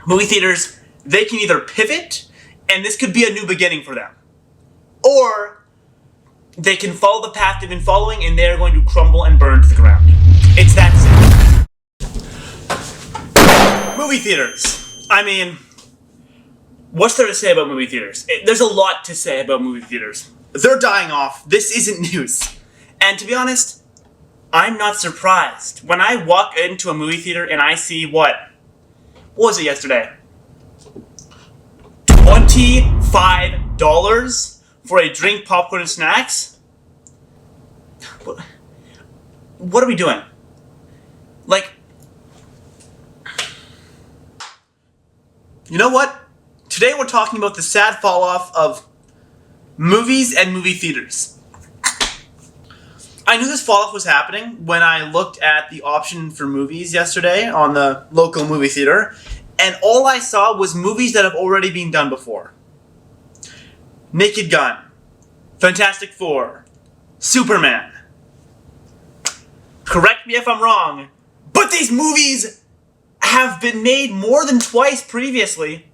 Movie theaters, they can either pivot, and this could be a new beginning for them, or they can follow the path they've been following, and they're going to crumble and burn to the ground. It's that simple. Movie theaters. I mean, what's there to say about movie theaters? There's a lot to say about movie theaters. They're dying off. This isn't news. And to be honest, I'm not surprised. When I walk into a movie theater and I see what was it yesterday? $25 for a drink, popcorn, and snacks? What are we doing? Like, you know what? Today we're talking about the sad fall off of movies and movie theaters. I knew this fall off was happening when I looked at the option for movies yesterday on the local movie theater, and all I saw was movies that have already been done before. Naked Gun, Fantastic Four, Superman. Correct me if I'm wrong, but these movies have been made more than twice previously.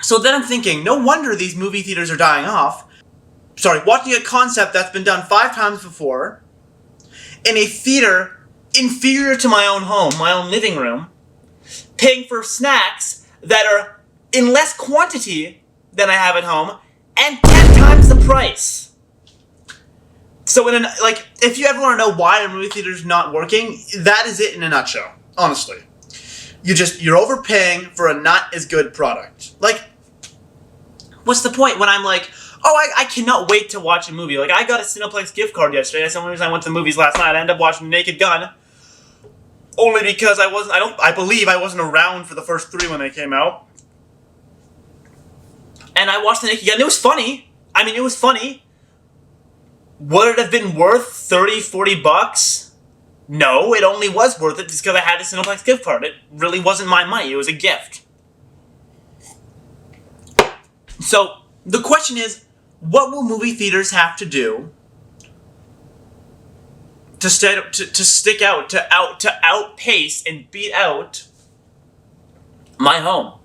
So then I'm thinking, no wonder these movie theaters are dying off. Watching a concept that's been done 5 times before, in a theater inferior to my own home, my own living room, paying for snacks that are in less quantity than I have at home, and 10 times the price. So if you ever want to know why a movie theater is not working, that is it in a nutshell, honestly. You're overpaying for a not as good product. What's the point when I'm like, I cannot wait to watch a movie. I got a Cineplex gift card yesterday. That's the only reason I went to the movies last night. I ended up watching Naked Gun. Only because I believe I wasn't around for the first 3 when they came out. And I watched the Naked Gun. It was funny. It was funny. Would it have been worth $30-$40? No, it only was worth it just because I had a Cineplex gift card. It really wasn't my money. It was a gift. So, the question is, what will movie theaters have to do to stick out, to outpace and beat out my home?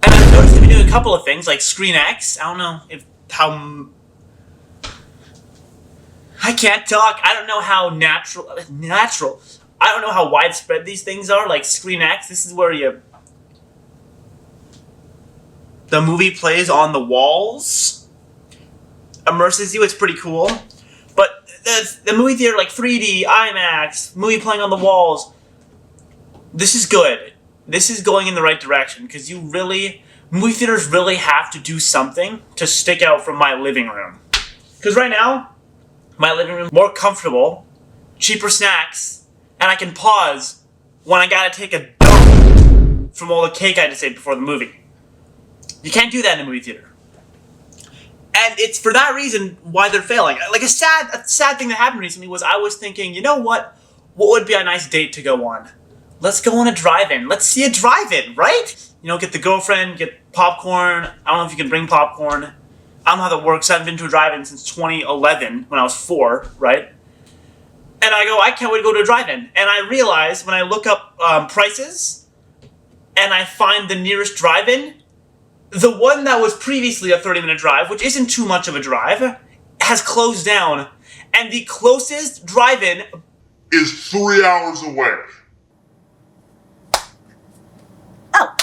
And I've noticed they've been doing a couple of things, like ScreenX. I don't know I can't talk. I don't know how natural. I don't know how widespread these things are. Like ScreenX, this is where the movie plays on the walls, immerses you. It's pretty cool. But the movie theater, like 3D, IMAX, movie playing on the walls, this is good. This is going in the right direction, because movie theaters really have to do something to stick out from my living room. Because right now, my living room is more comfortable, cheaper snacks, and I can pause when I gotta take a dump from all the cake I just ate before the movie. You can't do that in a movie theater. And it's for that reason why they're failing. Like a sad thing that happened recently was I was thinking, you know what? What would be a nice date to go on? Let's go on a drive-in. Let's see a drive-in, right? Get the girlfriend, get popcorn. I don't know if you can bring popcorn. I don't know how that works. I haven't been to a drive-in since 2011 when I was 4, right? And I go, I can't wait to go to a drive-in. And I realize when I look up prices and I find the nearest drive-in, the one that was previously a 30-minute drive, which isn't too much of a drive, has closed down. And the closest drive-in is 3 hours away. Oh.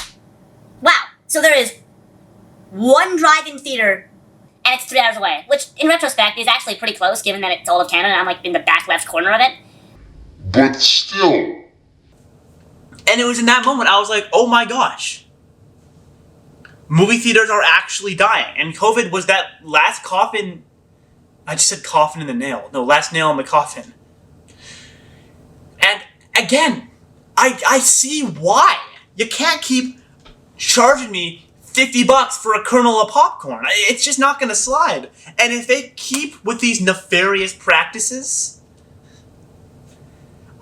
Wow. So there is one drive-in theater, and it's 3 hours away, which, in retrospect, is actually pretty close, given that it's all of Canada, and I'm, in the back left corner of it. But still. And it was in that moment I was like, oh my gosh. Movie theaters are actually dying. And COVID was that last coffin. I just said coffin in the nail. No, last nail in the coffin. And again, I see why. You can't keep charging me $50 for a kernel of popcorn. It's just not going to slide. And if they keep with these nefarious practices,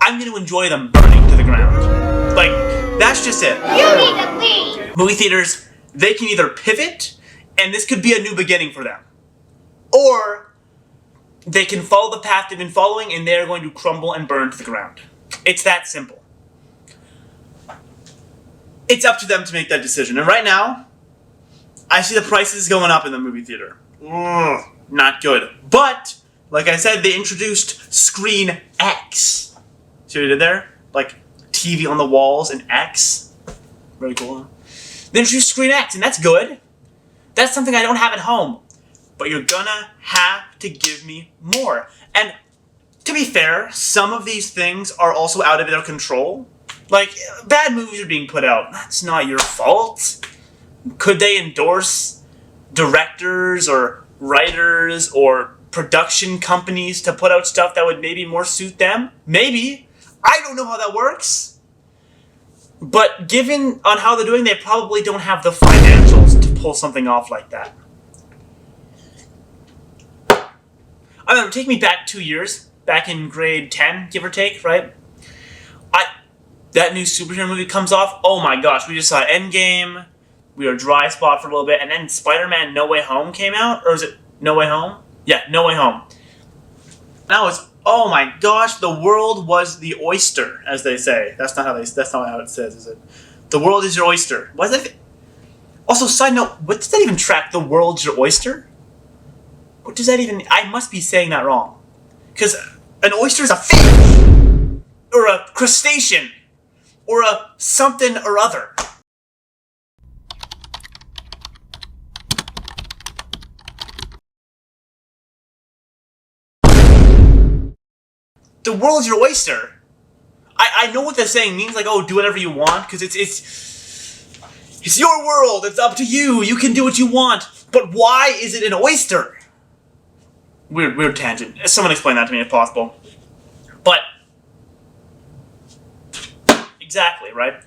I'm going to enjoy them burning to the ground. That's just it. You need to leave! Movie theaters, they can either pivot, and this could be a new beginning for them, or they can follow the path they've been following, and they're going to crumble and burn to the ground. It's that simple. it's up to them to make that decision. And right now, I see the prices going up in the movie theater. Ugh, not good. But, like I said, they introduced Screen X. See what I did there? Like, TV on the walls and X. Very cool, huh? They introduced Screen X, and that's good. That's something I don't have at home. But you're gonna have to give me more. And to be fair, some of these things are also out of their control. Like, bad movies are being put out. That's not your fault. Could they endorse directors or writers or production companies to put out stuff that would maybe more suit them? Maybe. I don't know how that works. But given on how they're doing, they probably don't have the financials to pull something off like that. I remember, take me back 2 years, back in grade 10, give or take, right? That new superhero movie comes off, oh my gosh, we just saw Endgame, we were dry spot for a little bit, and then Spider-Man No Way Home came out, or is it No Way Home? Yeah, No Way Home. That was, oh my gosh, the world was the oyster, as they say. That's not how it says, is it? The world is your oyster. What is that? Also, side note, what does that even track? The world's your oyster? What does that even... I must be saying that wrong. Because an oyster is a fish! Or a crustacean! Or a something or other. The world's your oyster. I know what they're saying means, like, oh, do whatever you want, because it's your world, it's up to you, you can do what you want. But why is it an oyster? Weird tangent. Someone explain that to me if possible. But exactly, right?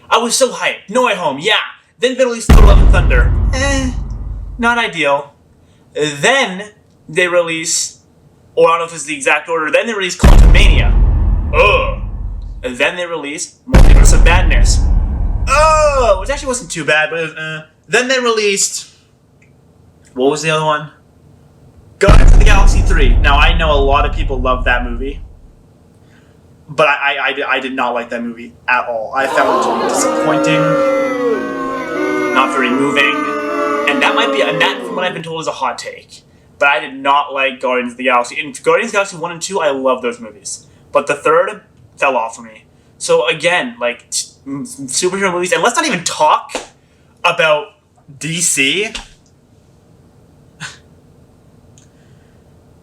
I was so hyped. No Way Home, yeah. Then they released Thor: Love and Thunder. Not ideal. Then they release, or I don't know if it's the exact order, then they release Quantumania. Ugh. And then they release Multiverse of Madness. Oh, which actually wasn't too bad, but then they released, what was the other one? Guardians of the Galaxy 3. Now, I know a lot of people love that movie, but I did not like that movie at all. I found it to be disappointing, not very moving, and that, from what I've been told, is a hot take. But I did not like Guardians of the Galaxy. In Guardians of the Galaxy 1 and 2, I love those movies. But the third fell off for me. So again, like, superhero movies, and let's not even talk about DC.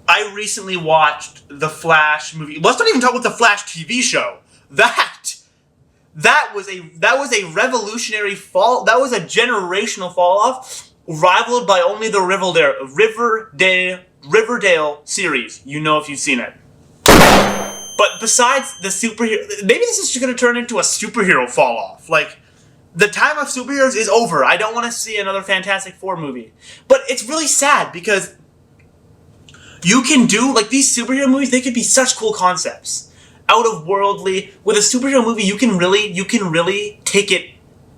I recently watched the Flash movie. Let's not even talk about the Flash TV show. That was a revolutionary fall. That was a generational fall off, rivaled by only the Riverdale series. You know if you've seen it. But besides the superhero, maybe this is just going to turn into a superhero fall off. Like, the time of superheroes is over. I don't want to see another Fantastic Four movie. But it's really sad because you can do, like, these superhero movies, they could be such cool concepts. Out of worldly. With a superhero movie, you can really take it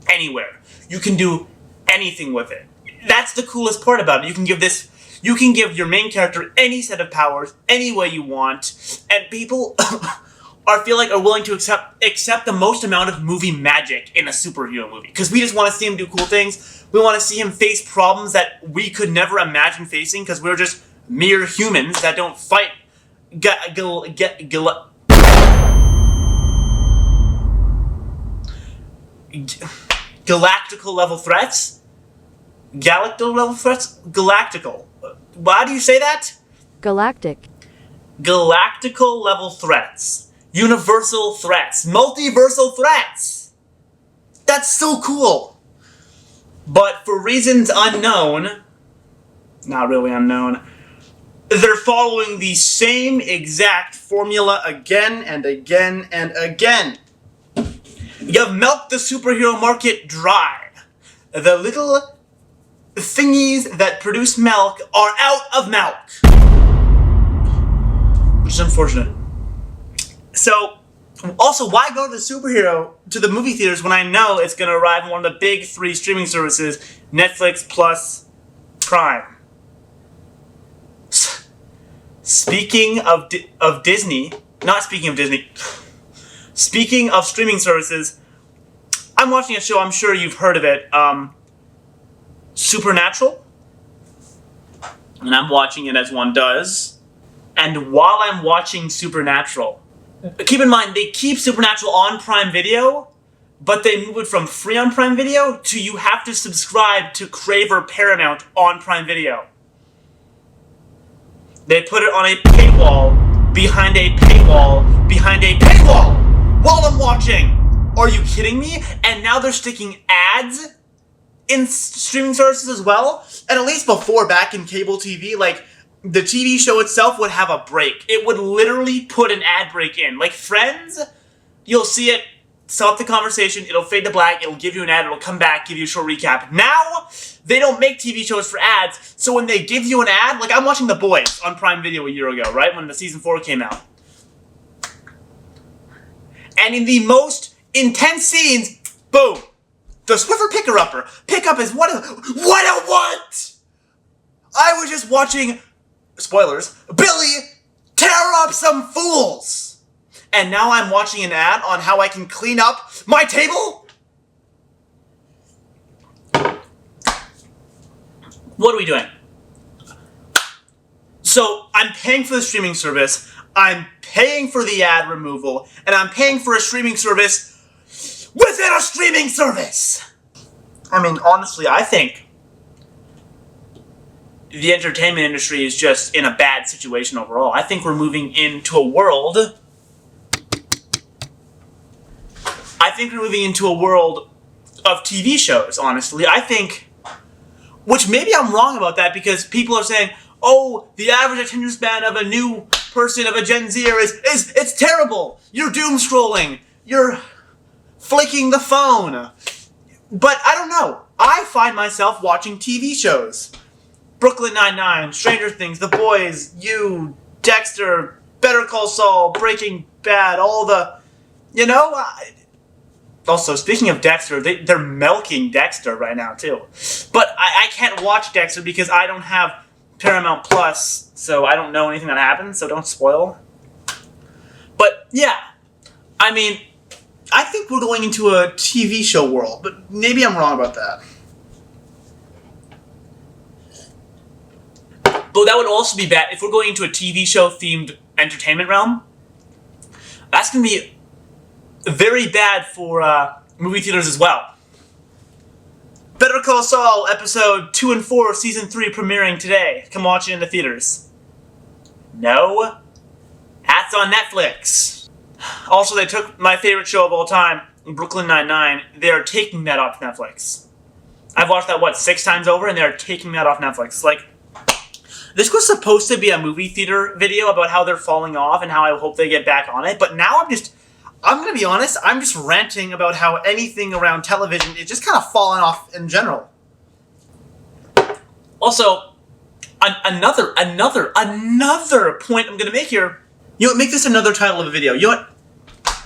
anywhere. You can do anything with it. That's the coolest part about it. You can give your main character any set of powers, any way you want, and people are willing to accept the most amount of movie magic in a superhero movie. Because we just want to see him do cool things. We want to see him face problems that we could never imagine facing because we're just mere humans that don't fight galactical level threats. Galactical. How do you say that? Galactic. Galactical level threats. Universal threats. Multiversal threats. That's so cool. But for reasons unknown, not really unknown, they're following the same exact formula again and again and again. You've milked the superhero market dry. The little thingies that produce milk are out of milk. Which is unfortunate. So, also, why go to the movie theaters when I know it's going to arrive on one of the big 3 streaming services, Netflix plus Prime? Speaking of Disney, not speaking of Disney, speaking of streaming services, I'm watching a show, I'm sure you've heard of it, Supernatural. And I'm watching it as one does. And while I'm watching Supernatural, keep in mind, they keep Supernatural on Prime Video, but they move it from free on Prime Video to you have to subscribe to Crave or Paramount on Prime Video. They put it on a paywall, behind a paywall, behind a paywall, while I'm watching. Are you kidding me? And now they're sticking ads in streaming services as well? And at least before, back in cable TV, like, the TV show itself would have a break. It would literally put an ad break in. Like Friends, you'll see it, stop the conversation, it'll fade to black, it'll give you an ad, it'll come back, give you a short recap. Now, they don't make TV shows for ads, so when they give you an ad, like I'm watching The Boys on Prime Video a year ago, right? When the season 4 came out. And in the most intense scenes, boom, the Swiffer picker-upper. Pickup is what a what? I was just watching, spoilers, Billy tear up some fools. And now I'm watching an ad on how I can clean up my table? What are we doing? So, I'm paying for the streaming service, I'm paying for the ad removal, and I'm paying for a streaming service within a streaming service! I mean, honestly, I think the entertainment industry is just in a bad situation overall. I think we're moving into a world... of TV shows, honestly. I think... Which maybe I'm wrong about that because people are saying, oh, the average attention span of a new person, of a Gen Zer is it's terrible. You're doom scrolling. You're flicking the phone. But I don't know. I find myself watching TV shows. Brooklyn Nine-Nine, Stranger Things, The Boys, You, Dexter, Better Call Saul, Breaking Bad, all the... You know... Also, speaking of Dexter, they're milking Dexter right now, too. But I can't watch Dexter because I don't have Paramount Plus, so I don't know anything that happens, so don't spoil. But, yeah. I mean, I think we're going into a TV show world, but maybe I'm wrong about that. But that would also be bad if we're going into a TV show-themed entertainment realm. That's going to be very bad for movie theaters as well. Better Call Saul, episode 2 and 4, season 3 premiering today. Come watch it in the theaters. No? That's on Netflix. Also, they took my favorite show of all time, Brooklyn Nine-Nine. They're taking that off Netflix. I've watched that, 6 times over, and they're taking that off Netflix. Like, this was supposed to be a movie theater video about how they're falling off and how I hope they get back on it, but now I'm gonna be honest, I'm just ranting about how anything around television is just kind of falling off in general. Also, another point I'm gonna make here. You know what, make this another title of a video. You know what?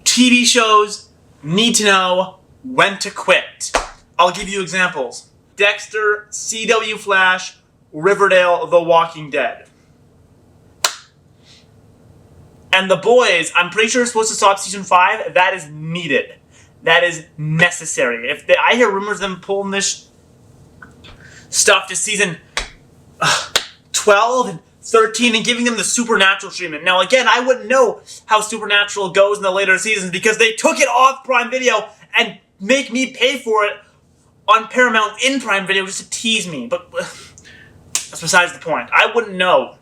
TV shows need to know when to quit. I'll give you examples. Dexter, CW Flash, Riverdale, The Walking Dead. And The Boys, I'm pretty sure it's supposed to stop season 5. That is needed. That is necessary. I hear rumors of them pulling this stuff to season 12 and 13 and giving them the Supernatural treatment. Now, again, I wouldn't know how Supernatural goes in the later seasons because they took it off Prime Video and make me pay for it on Paramount in Prime Video just to tease me. But that's besides the point. I wouldn't know.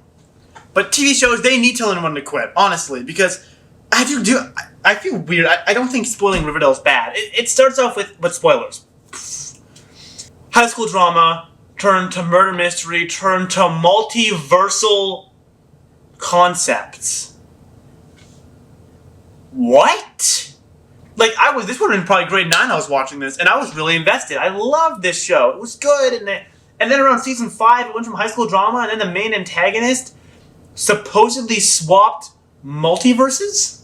But TV shows, they need to learn when to quit, honestly, because I feel weird. I don't think spoiling Riverdale is bad. It starts off with spoilers. High school drama, turn to murder mystery, turn to multiversal concepts. What? Like, this would have been probably grade 9 I was watching this, and I was really invested. I loved this show. It was good, and then around season 5, it went from high school drama, and then the main antagonist supposedly swapped multiverses,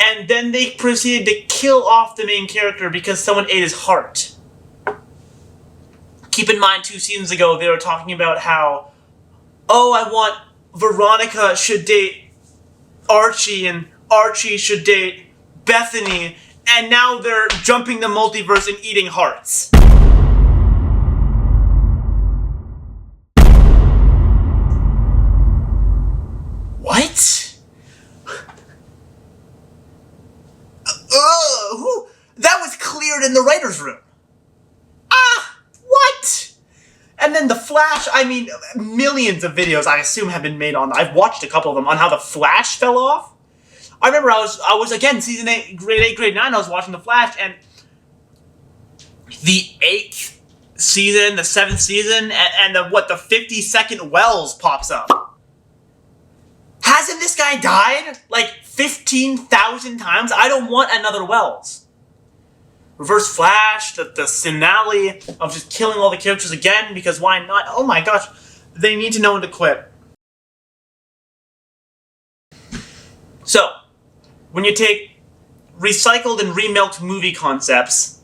and then they proceeded to kill off the main character because someone ate his heart. Keep in mind, 2 seasons ago, they were talking about how, oh, I want Veronica should date Archie, and Archie should date Bethany, and now they're jumping the multiverse and eating hearts. What? That was cleared in the writer's room. What? And then the Flash, I mean, millions of videos I assume have been made on, I've watched a couple of them, on how the Flash fell off. I remember I was again, season 8, grade 8, grade 9, I was watching the Flash, and the 8th season, the 7th season, and the 50-second Wells pops up. Hasn't this guy died like 15,000 times? I don't want another Wells. Reverse Flash, the finale of just killing all the characters again, because why not? Oh my gosh, they need to know when to quit. So, when you take recycled and remilked movie concepts,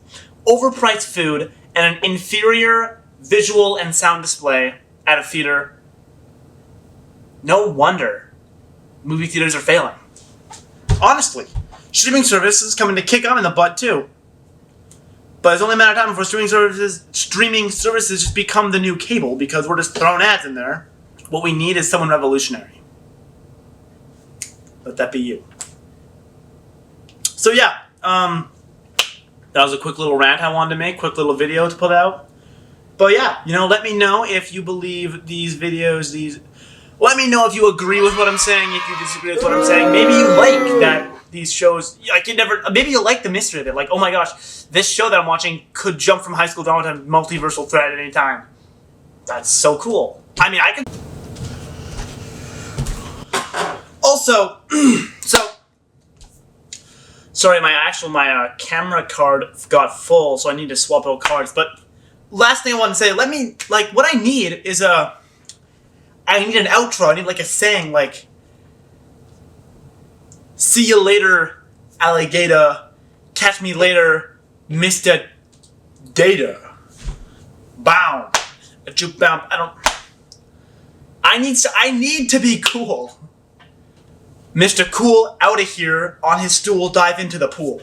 overpriced food, and an inferior visual and sound display at a theater, no wonder movie theaters are failing. Honestly, streaming services coming to kick them in the butt too. But it's only a matter of time before streaming services just become the new cable, because we're just throwing ads in there. What we need is someone revolutionary. Let that be you. So yeah, that was a quick little rant I wanted to make, quick little video to put out. But yeah, let me know if you believe these videos, let me know if you agree with what I'm saying, if you disagree with what I'm saying. Maybe you like that these shows, maybe you like the mystery of it. Like, oh my gosh, this show that I'm watching could jump from high school drama to multiversal thread at any time. That's so cool. I mean, I can... Also, sorry, my camera card got full, so I need to swap out cards. But last thing I want to say, what I need is I need an outro. I need like a saying, like, see you later, alligator. Catch me later, Mr. Data. Bound. A juke bound. I need to be cool. Mr. Cool out of here on his stool, dive into the pool.